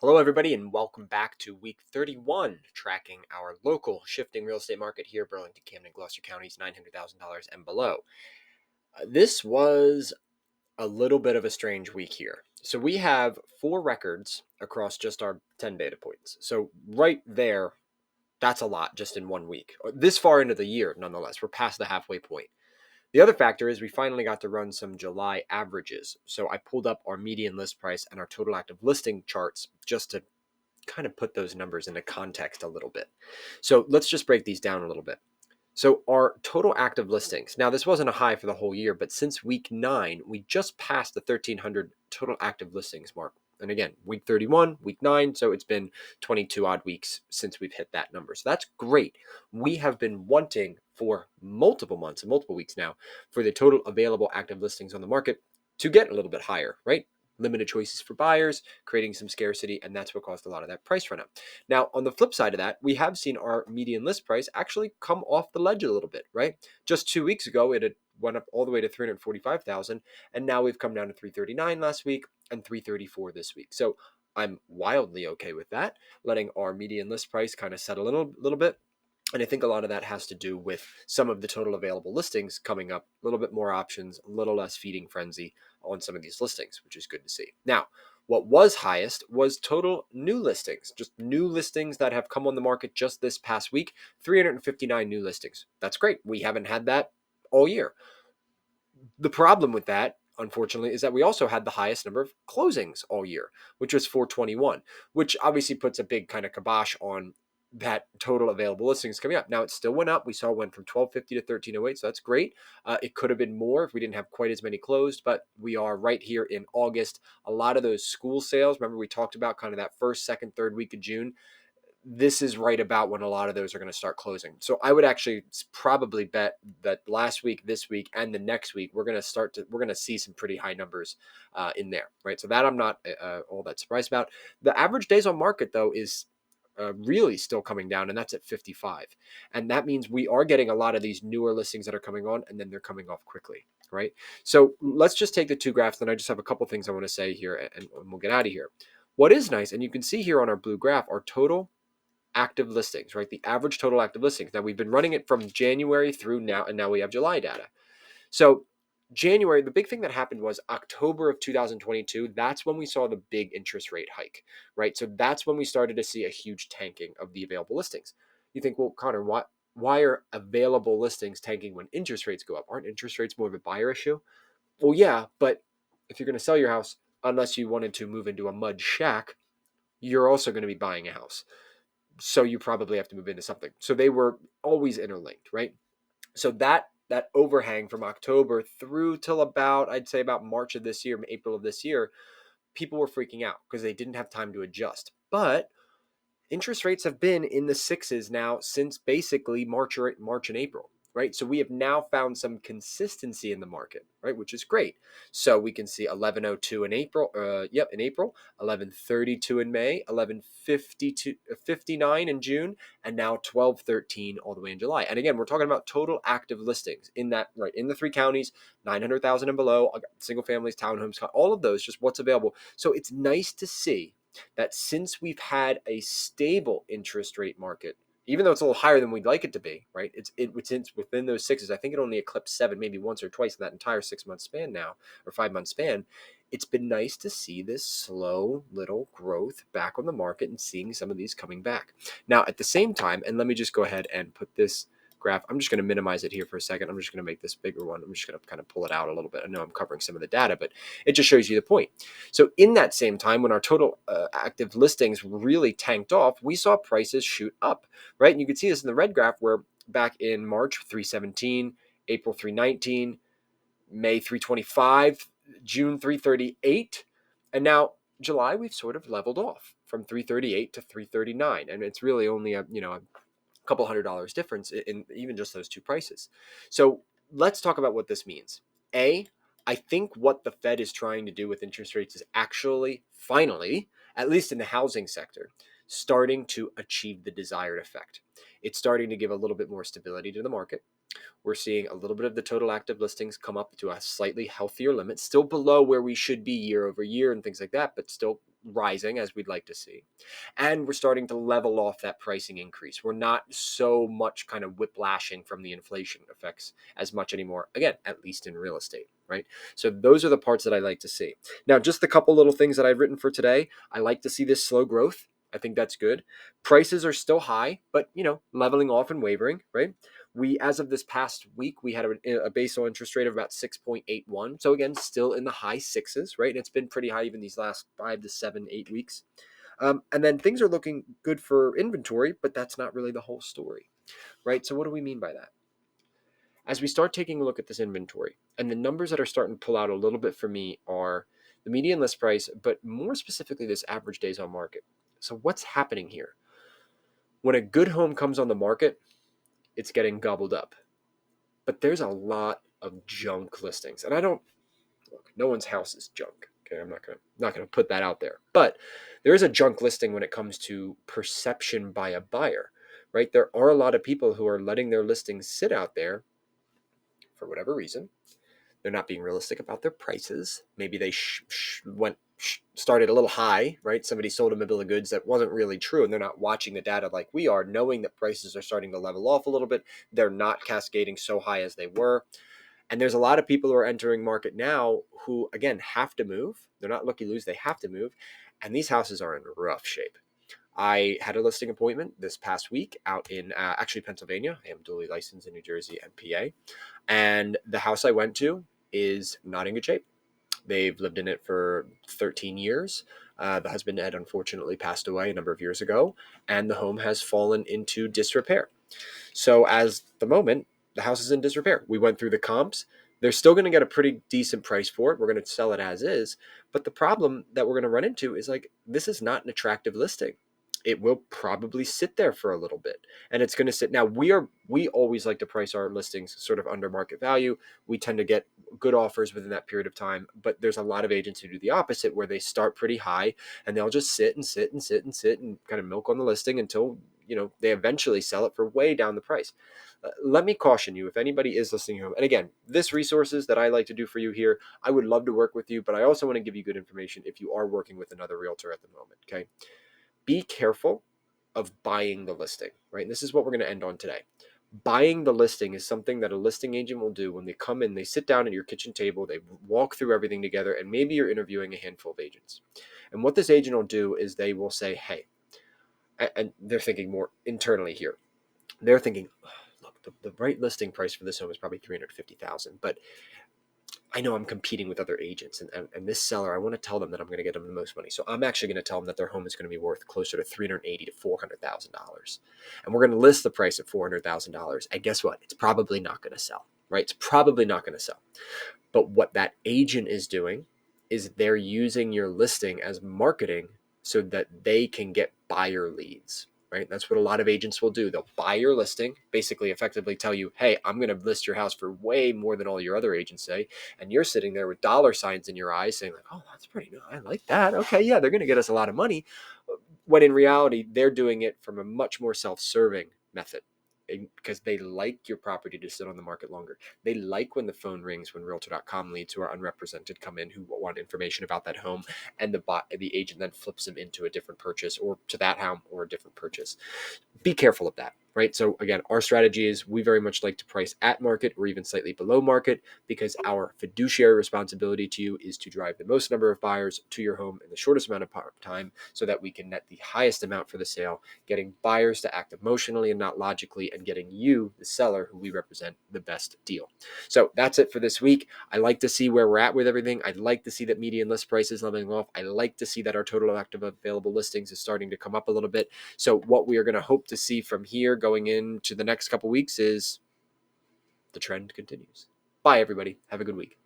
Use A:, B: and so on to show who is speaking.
A: Hello, everybody, and welcome back to week 31, tracking our local shifting real estate market here, Burlington, Camden, Gloucester counties, $900,000 and below. This was a little bit of a strange week here. So we have 4 records across just our 10 data points. So right there, that's a lot just in 1 week. This far into the year, nonetheless, we're past the halfway point. The other factor is we finally got to run some July averages. So I pulled up our median list price and our total active listing charts just to kind of put those numbers into context a little bit. So let's just break these down a little bit. So our total active listings, now this wasn't a high for the whole year, but since week 9, we just passed the 1,300 total active listings mark. And again, week 31, week 9, so it's been 22 odd weeks since we've hit that number. So that's great. We have been wanting for multiple months and multiple weeks now for the total available active listings on the market to get a little bit higher, right? Limited choices for buyers, creating some scarcity, and that's what caused a lot of that price run up. Now, on the flip side of that, we have seen our median list price actually come off the ledge a little bit, right? Just 2 weeks ago, it had went up all the way to 345,000, and now we've come down to 339 last week and 334 this week. So I'm wildly okay with that, letting our median list price kind of settle in a little bit. And I think a lot of that has to do with some of the total available listings coming up, a little bit more options, a little less feeding frenzy on some of these listings, which is good to see. Now, what was highest was total new listings, just new listings that have come on the market just this past week, 359 new listings. That's great. We haven't had that all year. The problem with that, unfortunately, is that we also had the highest number of closings all year, which was 421, which obviously puts a big kind of kibosh on that total available listings coming up. Now it still went up. We saw it went from 1250 to 1308, so that's great. It could have been more if we didn't have quite as many closed, but we are right here in August. A lot of those school sales, remember we talked about kind of that first, second, third week of June. This is right about when a lot of those are going to start closing. So I would actually probably bet that last week, this week, and the next week, we're going to see some pretty high numbers in there, right? So that I'm not all that surprised about. The average days on market though is really still coming down, and that's at 55. And that means we are getting a lot of these newer listings that are coming on, and then they're coming off quickly, right? So let's just take the two graphs, and I just have a couple things I want to say here, and we'll get out of here. What is nice, and you can see here on our blue graph, our total active listings, right? The average total active listings. Now we've been running it from January through now, and now we have July data. So January, the big thing that happened was October of 2022. That's when we saw the big interest rate hike, right? So that's when we started to see a huge tanking of the available listings. You think, well, Connor, why are available listings tanking when interest rates go up? Aren't interest rates more of a buyer issue? Well, yeah, but if you're going to sell your house, unless you wanted to move into a mud shack, you're also going to be buying a house. So you probably have to move into something. So they were always interlinked, right? So that overhang from October through till about, I'd say about March of this year, April of this year, people were freaking out because they didn't have time to adjust. But interest rates have been in the sixes now since basically March and April, right? So we have now found some consistency in the market, right, which is great. So we can see 1102 in April, in April, 1132 in May, 1159 in June, and now 1213 all the way in July. And again, we're talking about total active listings in that, right, in the 3 counties, 900,000 and below, single families, townhomes, all of those, just what's available. So it's nice to see that since we've had a stable interest rate market, even though it's a little higher than we'd like it to be, right? It's within those sixes. I think it only eclipsed 7, maybe once or twice in that entire 6-month span now, or 5-month span. It's been nice to see this slow little growth back on the market and seeing some of these coming back. Now, at the same time, and let me just go ahead and put this graph. I'm just going to minimize it here for a second. I'm just going to make this bigger one. I'm just going to kind of pull it out a little bit. I know I'm covering some of the data, but it just shows you the point. So in that same time, when our total active listings really tanked off, we saw prices shoot up, right? And you can see this in the red graph where back in March, 317, April, 319, May, 325, June, 338. And now July, we've sort of leveled off from 338 to 339. And it's really only a couple $100 difference in even just those two prices. So let's talk about what this means. I think what the Fed is trying to do with interest rates is actually, finally, at least in the housing sector, starting to achieve the desired effect. It's starting to give a little bit more stability to the market. We're seeing a little bit of the total active listings come up to a slightly healthier limit, still below where we should be year over year and things like that, but still rising as we'd like to see. And we're starting to level off that pricing increase. We're not so much kind of whiplashing from the inflation effects as much anymore, again, at least in real estate, right? So those are the parts that I like to see. Now, just a couple little things that I've written for today. I like to see this slow growth. I think that's good. Prices are still high, but leveling off and wavering, right? We, as of this past week, we had a basal interest rate of about 6.81. So again, still in the high sixes, right? And it's been pretty high even these last 5 to 7, 8 weeks. And then things are looking good for inventory, but that's not really the whole story, right? So what do we mean by that? As we start taking a look at this inventory, and the numbers that are starting to pull out a little bit for me are the median list price, but more specifically this average days on market. So what's happening here? When a good home comes on the market, it's getting gobbled up. But there's a lot of junk listings. And I don't look, no one's house is junk. Okay, I'm not gonna put that out there. But there is a junk listing when it comes to perception by a buyer, right? There are a lot of people who are letting their listings sit out there for whatever reason. They're not being realistic about their prices. Maybe they started a little high, right? Somebody sold them a bill of goods that wasn't really true, and they're not watching the data like we are, knowing that prices are starting to level off a little bit. They're not cascading so high as they were. And there's a lot of people who are entering market now who, again, have to move. They're not looky-loos. They have to move. And these houses are in rough shape. I had a listing appointment this past week out in actually Pennsylvania. I am duly licensed in New Jersey and PA. And the house I went to is not in good shape. They've lived in it for 13 years. The husband had unfortunately passed away a number of years ago, and the home has fallen into disrepair. So as the moment, the house is in disrepair. We went through the comps. They're still going to get a pretty decent price for it. We're going to sell it as is. But the problem that we're going to run into is this is not an attractive listing. It will probably sit there for a little bit, and it's going to sit. Now we always like to price our listings sort of under market value. We tend to get good offers within that period of time, but there's a lot of agents who do the opposite, where they start pretty high and they'll just sit and sit and sit and sit and kind of milk on the listing until they eventually sell it for way down the price. Let me caution you, if anybody is listening home, and again, this resources that I like to do for you here, I would love to work with you, but I also want to give you good information if you are working with another realtor at the moment. Okay, be careful of buying the listing, right? And this is what we're going to end on today. Buying the listing is something that a listing agent will do when they come in, they sit down at your kitchen table, they walk through everything together, and maybe you're interviewing a handful of agents. And what this agent will do is they will say, hey, and they're thinking more internally here. They're thinking, oh, look, the right listing price for this home is probably $350,000, but I know I'm competing with other agents, and this seller, I want to tell them that I'm going to get them the most money. So I'm actually going to tell them that their home is going to be worth closer to $380,000 to $400,000, and we're going to list the price at $400,000. And guess what? It's probably not going to sell, right? It's probably not going to sell. But what that agent is doing is they're using your listing as marketing so that they can get buyer leads. Right? That's what a lot of agents will do. They'll buy your listing, basically effectively tell you, hey, I'm going to list your house for way more than all your other agents say. And you're sitting there with dollar signs in your eyes saying oh, that's pretty good. I like that. Okay, yeah, they're going to get us a lot of money. When in reality, they're doing it from a much more self-serving method, because they like your property to sit on the market longer. They like when the phone rings when Realtor.com leads who are unrepresented come in who want information about that home, and the agent then flips them into a different purchase, or to that home or a different purchase. Be careful of that, right? So again, our strategy is we very much like to price at market or even slightly below market, because our fiduciary responsibility to you is to drive the most number of buyers to your home in the shortest amount of time so that we can net the highest amount for the sale, getting buyers to act emotionally and not logically, and getting you, the seller who we represent, the best deal. So that's it for this week. I like to see where we're at with everything. I'd like to see that median list price is leveling off. I like to see that our total active available listings is starting to come up a little bit. So what we are going to hope to see from here going into the next couple weeks is the trend continues. Bye, everybody. Have a good week.